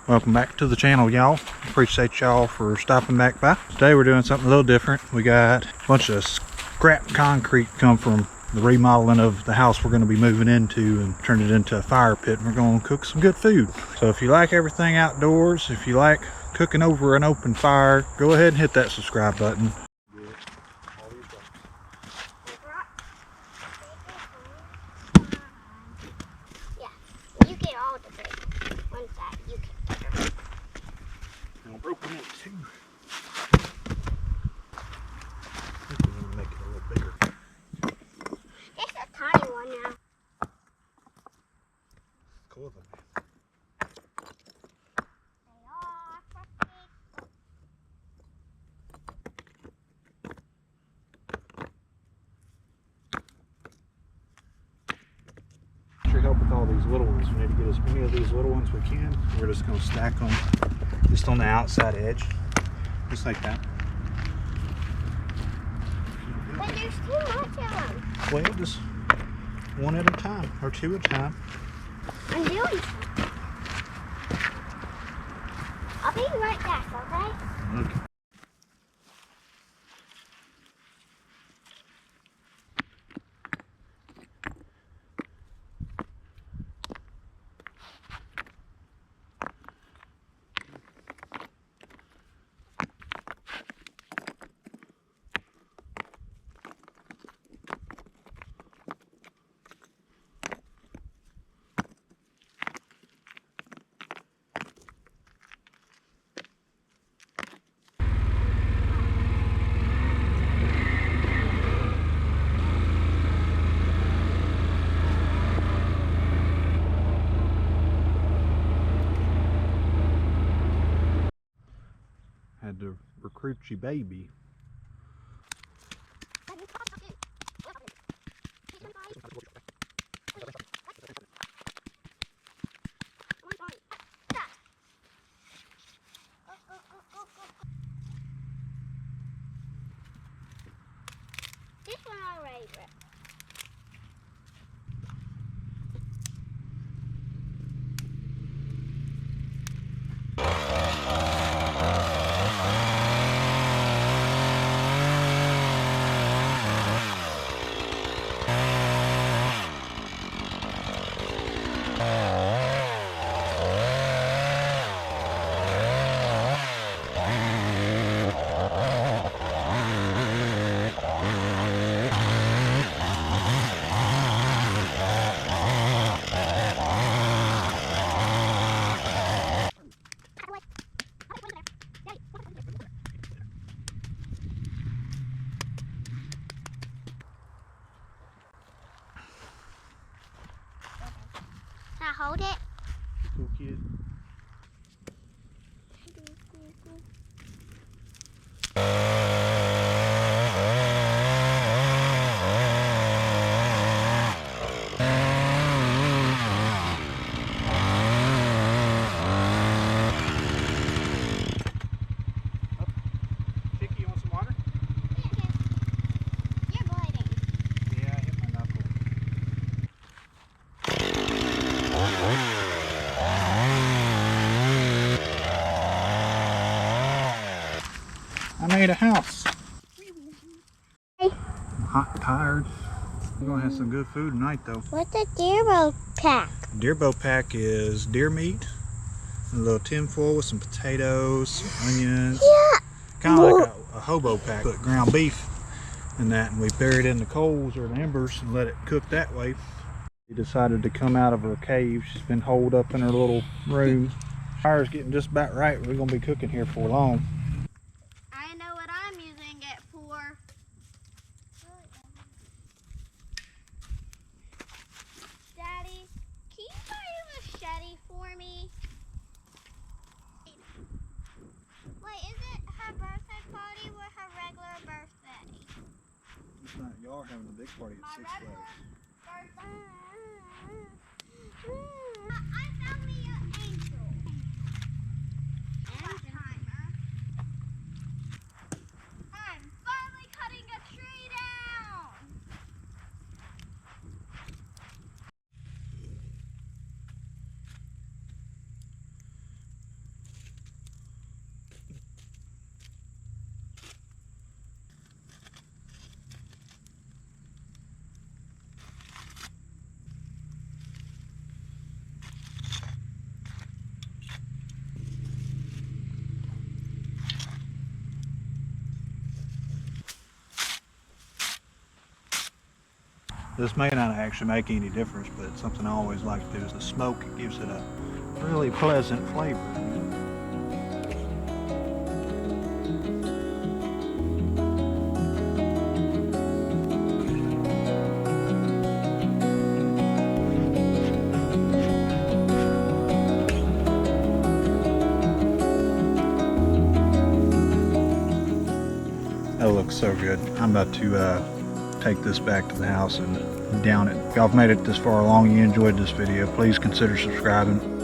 Welcome back to the channel, y'all. Appreciate y'all for stopping back by. Today we're doing something a little different. We got a bunch of scrap concrete come from the remodeling of the house we're going to be moving into and turn it into a fire pit, and we're going to cook some good food. So if you like everything outdoors, if you like cooking over an open fire, go ahead and hit that subscribe button. You get all the big one side. You can get her. I'll open it too. Make it a little bigger. It's a tiny one now. Cool though. They are pretty. Sure help with all these little ones. We need to get as many of these little ones we can. We're just going to stack them just on the outside edge, just like that. But there's too much of them. Well, just one at a time, or two at a time. I'm doing something. I'll be right back, okay? Okay. Had to recruit your baby. This one already ripped. Can I hold it? Cool kid. Chicky, you want some water? You're bleeding. Yeah, I hit my knuckle. I made a house. Hey. I'm hot and tired. We're gonna have some good food tonight though. What's a deer pack? Deer bow pack is deer meat, a little tin foil with some potatoes, some onions. Yeah. Kind of like a hobo pack. Put ground beef in that, and we bury it in the coals or the embers and let it cook that way. She decided to come out of her cave. She's been holed up in her little room. Fire's getting just about right. We're gonna be cooking here for long. I know what I'm using it for. Daddy, can you buy a machete for me? Wait, is it her birthday party or her regular birthday? It's not, y'all are having a big party at Six Flags. I found me an angel. And timer. I'm finally cutting a tree down. This may not actually make any difference, but something I always like to do is the smoke. It gives it a really pleasant flavor. That looks so good. I'm about to take this back to the house and down it. If y'all have made it this far along and you enjoyed this video, please consider subscribing.